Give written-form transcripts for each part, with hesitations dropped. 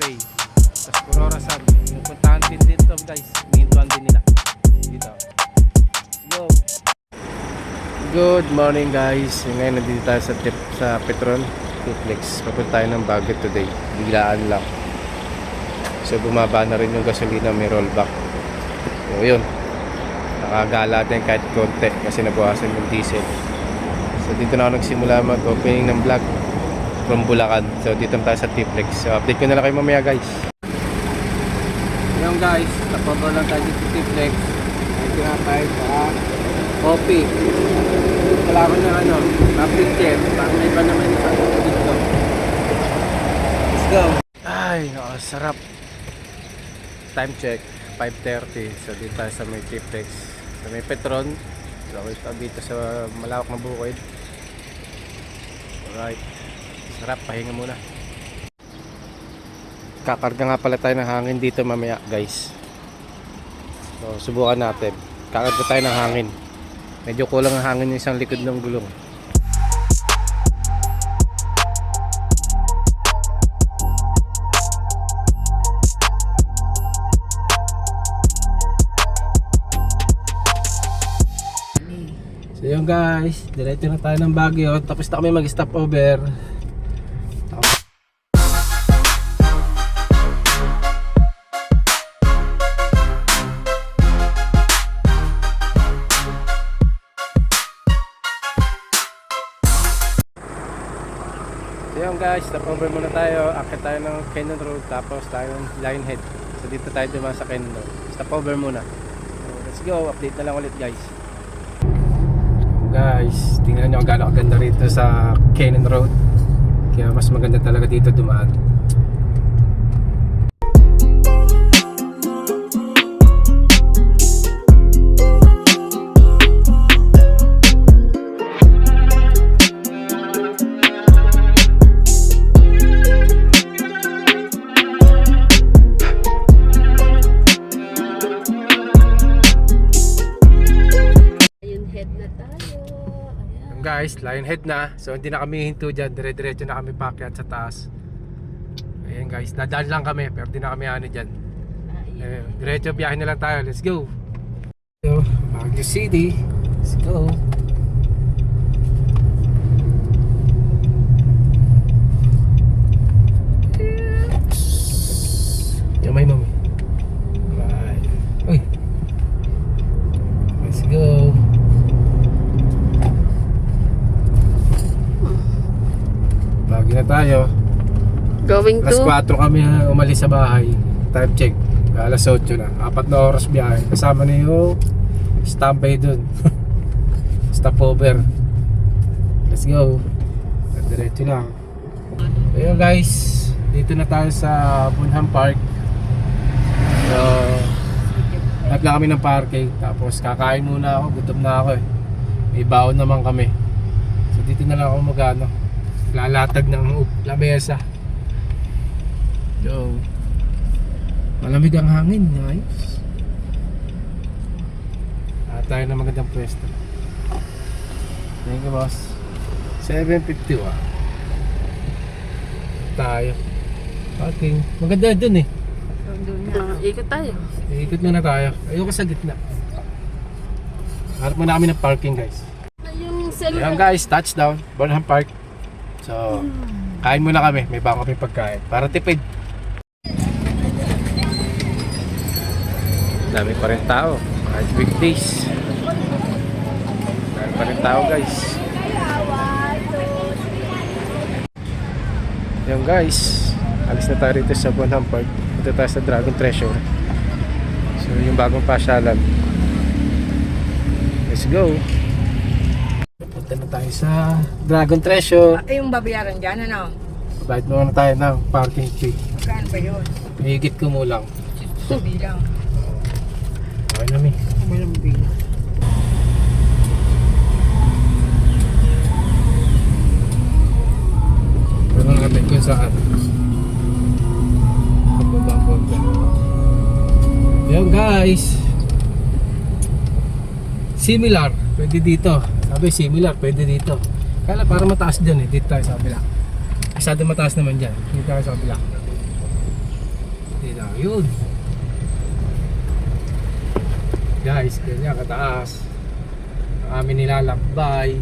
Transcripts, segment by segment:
Highway. Tapos Purorasag. Pupuntahan din dito guys. Mintuan din nila. Dito. Go! Good morning guys. Ngayon nandito tayo sa trip sa Petron Tiplex. Papunta tayo ng Baguio today. Biglaan lang. So bumaba na rin yung gasolina, may rollback. So yun. Nakagala din kahit konti kasi nabawasan yung diesel. So dito na ako nagsimula mag-opening ng vlog from Bulacan. So dito na tayo sa Tiplex. So update ko na lang kayo mamaya guys. Ngayon guys, tapabaw lang tayo dito sa Tiplex. Dito na tayo sa coffee. Wala ko na update check. Parang may iba naman yung dito. Let's go! Ay, nakasarap. Time check 5:30. So dito tayo sa may Tiplex. Sa may Petron. So dito sa malawak na bukid. Alright. Sarap, pahinga muna. Kakarga nga pala tayo ng hangin dito mamaya guys. So subukan natin. Kakarga tayo ng hangin. Medyo kulang ang hangin yung isang likod ng gulong. So yun guys, diretso na tayo ng Baguio. Tapos na kami mag-stop over. So yun guys, stop over muna tayo. Akit tayo ng Cannon Road. Tapos tayo ng Linehead. So dito tayo dumaan sa Cannon Road. Stop over muna. So let's go, update na lang ulit guys. Guys, tingnan nyo gaano kaganda rito sa Cannon Road. Kaya mas maganda talaga dito dumaan. Guys, Linehead na. So hindi na kami hinto dyan. Dire-diretso na kami paakyat sa taas. Ayan guys, dadaan lang kami. Pero di na kami ano dyan. Diretso biyahe na lang tayo. Let's go. So, Baguio City. Let's go. Yamay mami. Right. Uy. Let's go. Baguio na tayo. Going to? Alas 4 kami umalis sa bahay. Time check. Alas 8 na. 4 na oras biyahe. Kasama na yung standby dun. Stopover. Let's go. Diretso lang. Ayun guys. Dito na tayo sa Bunham Park. So, hanap lang kami ng parking. Tapos kakain muna ako. Gutom na ako eh. May baon naman kami. So dito na lang ako magano. Lalatag ng lamesa. Yo. Malamig ang hangin, guys. Tayo na magandang pwesto. Thank you, boss. 7.51 tayo. Parking. Maganda dun eh. Ikot tayo. Ikot muna tayo. Ayoko sa gitna. Harap muna kami ng parking, guys. Yung cellular. Ayan guys, touchdown. Bunham Park. So, kain muna kami. May bago kami pagkain. Para tipid. Dami pa rin tao. Kahit weekdays. Dami pa rin tao guys. Yung guys. Alis na tayo rito sa Bunham Park. Punta tayo sa Dragon Treasure. So, yung bagong pasyalan. Let's go. Punta na tayo sa Dragon Treasure. Ay, yung babayaran dyan, ano? Bayad muna tayo ng parking fee. Magkano ba yun? Higit ko mo lang. Bilang. Okay na mi. Walang bilang. Pero natin kung saan. Ayan guys. Similar. Pwede dito. Sabi similar. Pwede dito. Kala para mataas dyan eh. Dito tayo sa kabila. Masyado mataas naman dyan. Dito tayo sa kabila. Ayun. Guys, ganyan kataas. Ang amin nilalakbay.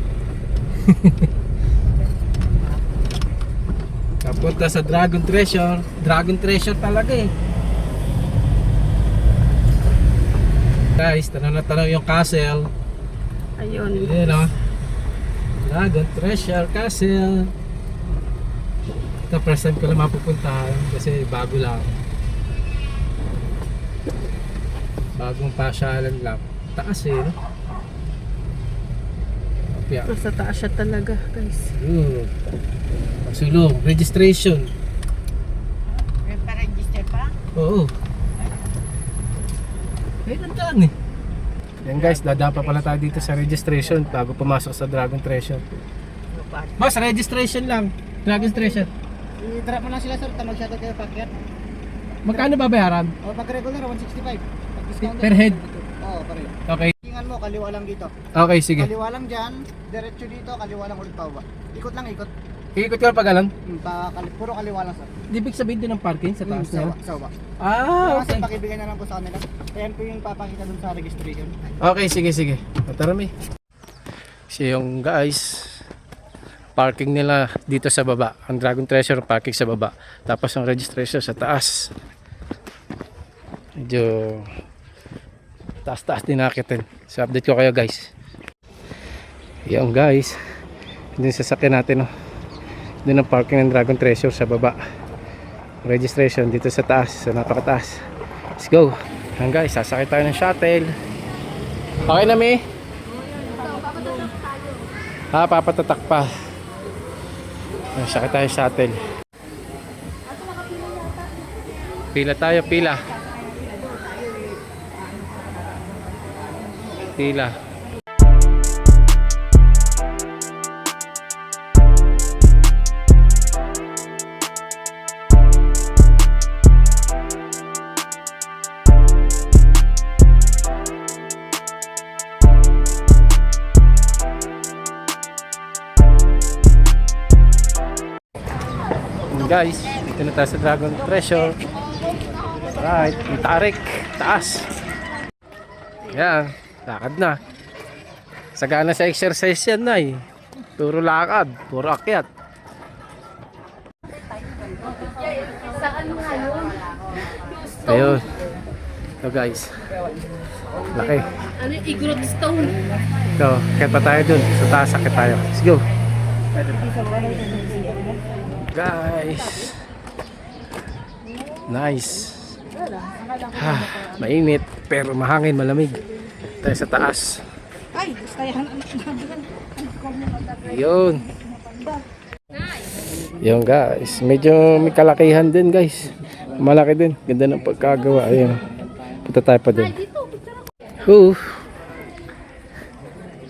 Kapunta sa Dragon Treasure. Dragon Treasure talaga eh. Guys, tanaw na tanaw yung castle. Ayun. Ayan o. Dragon Treasure Castle. Ito first time ko lang mapupuntahan kasi bago lang. Bagong pasyalan lang. Taas eh, no? Kapya. Nasa taas siya talaga, guys. Yun. Sulong. Registration. May pa-register pa? Oo. Ay, nandaan eh. Yan guys, dadaan pa pala tayo dito sa registration bago pumasok sa Dragon Treasure. Boss, registration lang. Dragon Treasure. I-drop mo lang sila sir, mag-shuttle kayo pakyat. Magkano babayaran? O pag regular, 165. Pag discount Per head? Oo, pareho. Okay. Tingnan mo, kaliwa lang dito. Okay, sige. Kaliwa lang dyan, diretso dito, kaliwa lang ulit pa ba. Ikot lang, ikot. Ikot ka pa galan? Puro kaliwa lang sir. Ibig sabihin din ng parking sa taas na? Sawa. Ah, Kasi okay. pakibigay na lang po sa kanila. Ayan po yung papakita dun sa registration. Okay, sige, sige. Tara mi. Kasi yung guys, parking nila dito sa baba. Ang Dragon Treasure parking sa baba. Tapos ang registration sa taas. Medyo taas-taas din nakitin. So update ko kayo guys. Yung guys, dun sasakyan natin no. Dun ang parking ng Dragon Treasure sa baba. Registration dito sa taas, sa napakataas. Let's go. Yan guys, sasakay tayo ng shuttle. Okay na mi? Papatatak pa. Sakay tayo ng shuttle. Pila tayo, pila. Pila. Guys, dito na tayo sa Dragon Treasure. Alright, yung tarik, taas. Yan, lakad na. Sagana sa exercise yan na eh. Puro lakad, puro akyat. Saan nga yun? Ayun. Ito guys. Laki. Ano yung Igrot Stone? Ito, akyat pa tayo dun. Sa taas, akyat tayo. Let's go. Guys. Nice. Mainit pero mahangin, malamig. Tayo sa taas. Ay, gusto yan. Yun. Yun guys. Medyo may kalakihan din guys. Malaki din. Ganda ng pagkagawa. Ayun. Punta tayo pa din.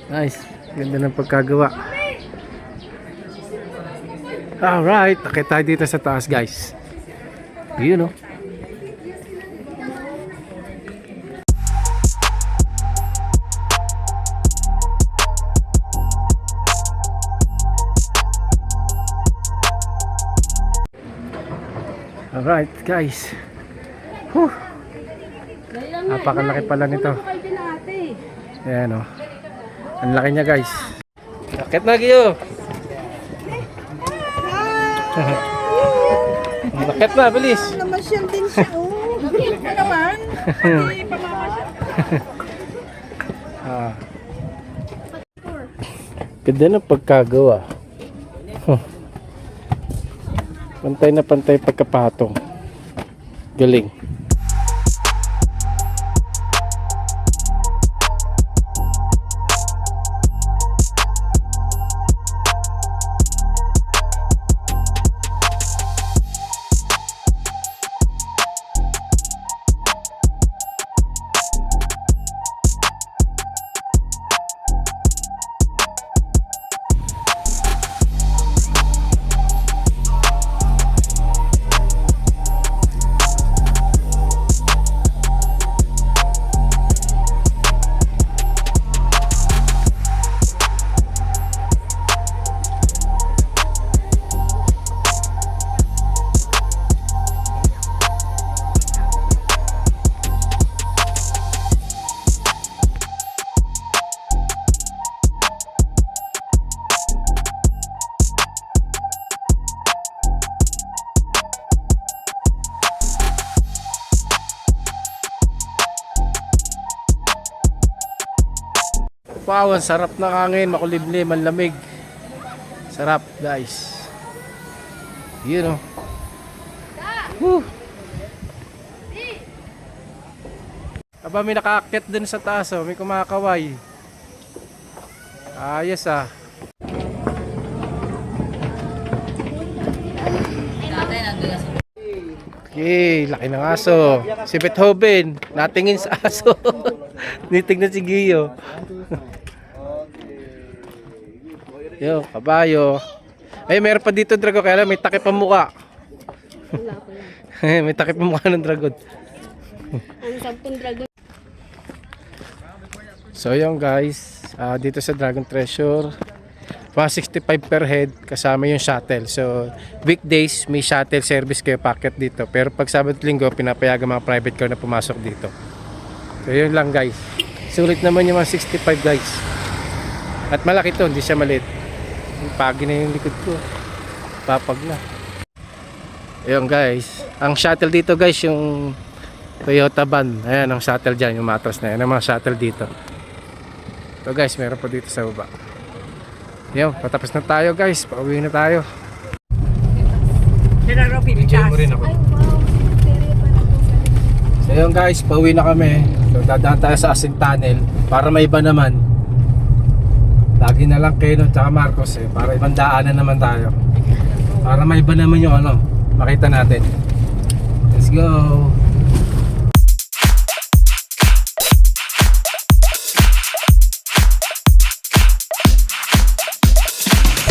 Nice. Ganda ng pagkagawa. Alright. Akit tayo dito sa taas guys. Yun o. Alright guys. Whew. Napakalaki pala nito. Ayan o. Ang laki niya guys. Akit na kayo. Akit na, bilis. Namasyal din siya. Oh, bakit pa naman? Hindi pa mamasyal. Ganda ng pagkagawa. Pantay na pantay pagkapatong. Galing. Wow, ang sarap ng hangin, makulimlim, ang lamig. Sarap, guys. Yun, oh. Woo. Aba, may nakaakyat dun sa taas, oh. May kumakaway. Ayos, ah. Okay, laki ng aso. Si Beethoven, natingin sa aso. Nitignan si Gio. Yo, kabayo. Ay, meron pa dito dragon, kaya lang may takip ang mukha. May takip ang mukha ng dragon. Ang 10 dragon. So yun guys, dito sa Dragon Treasure, 165 per head kasama yung shuttle. So weekdays may shuttle service kayo packet dito. Pero pag Sabado at Linggo, pinapayagan mga private car na pumasok dito. So yun lang guys. Sulit naman yung 165 guys. At malaki to, hindi siya maliit. Pagi na yung likod ko. Papag na. Ayun guys. Ang shuttle dito guys, yung Toyota van. Ayan ang shuttle dyan, yung matras na. Ayan ang mga shuttle dito. So guys, meron pa dito sa baba. Yun, patapos na tayo guys. Pauwi na tayo. Enjoy mo rin ako. So yun guys, pauwi na kami. So dadaan tayo sa Asin Tunnel para may iba naman. Lagi na lang Keno tsaka Marcos eh. Para ibang daanan naman tayo. Para may iba naman yung ano, makita natin. Let's go!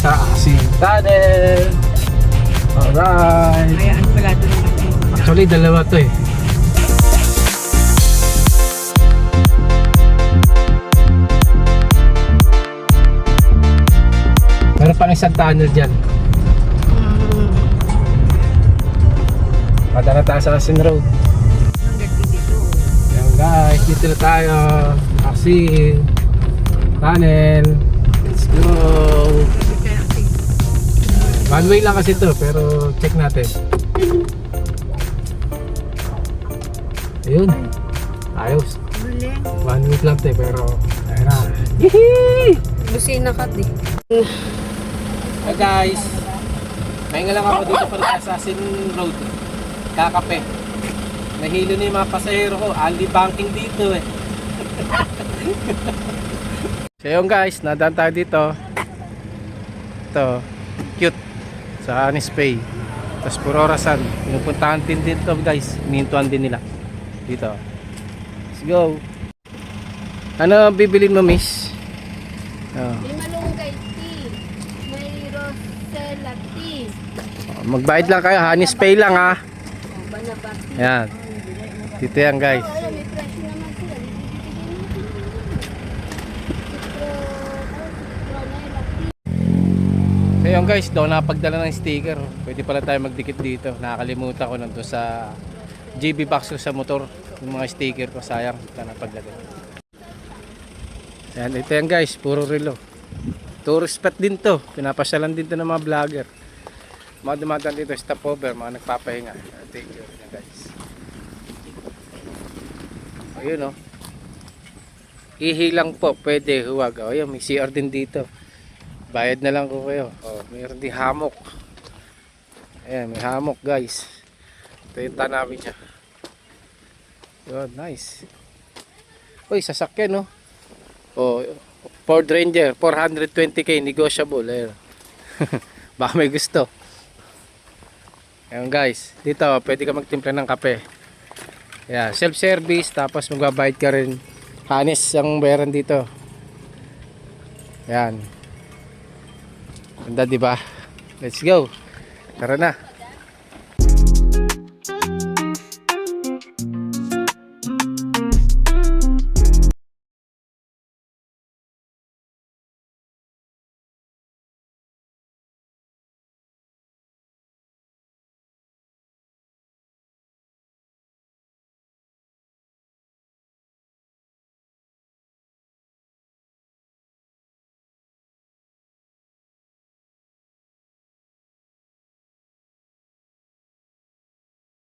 Sa Asin Tunnel! Alright! Ayan pala doon. Actually, dalawa to eh. Meron pang isang tunnel dyan. Padala tayo sa Asin Road. Yan guys, dito na tayo. Asin Tunnel. Let's go! One way lang kasi to, pero check natin. Ayun. Ayos. One week lang to pero ayun na. Yehey! Busina ka di. Hey guys, pahinga lang ako dito pala sa Asin Road. Kakape. Nahilo na yung mga pasahero ko. Ali banking dito eh. So yun guys, nadaan tayo dito. Ito, cute. Sa Anis Pay. Tapos puro orasan. Pinupuntahan din dito guys. Hinintuan din nila. Dito. Let's go. Ano bibilin mo miss? Oh. May malunggay tea. May rosella tea. Magbayad lang kayo, Anis Pay lang ha. Banabati. Yan. Dito yan guys. May presyo naman sila. So yun guys, daw napagdala ng sticker. Pwede pala tayo magdikit dito. Nakakalimutan ko nandun sa GB box ko sa motor. Yung mga sticker ko, sayang. Ito napaglagay. Yan, ito yan guys, puro relo. Tourist spot din to. Pinapasyalan din to ng mga vlogger. Mga dumadaan dito, stopover, mga nagpapahinga. Thank you guys. Ayun oh. Ihilang po, pwede, huwag. O yun, may CR din dito. Bayad na lang ko kayo. Oh, mayroon din hamok. Ayan, may hamok guys. Ito yung tanawin niya. Yun, nice. Uy, sasakyan no. Oh, Ford Ranger, 420k, negotiable. Ayan. Baka may gusto. Ayan guys, dito pwede ka magtimpla ng kape. Ayan, self-service, tapos magbabayad ka rin. Hanis ang bayaran dito. Ayan. Ganda diba? Let's go. Tara na.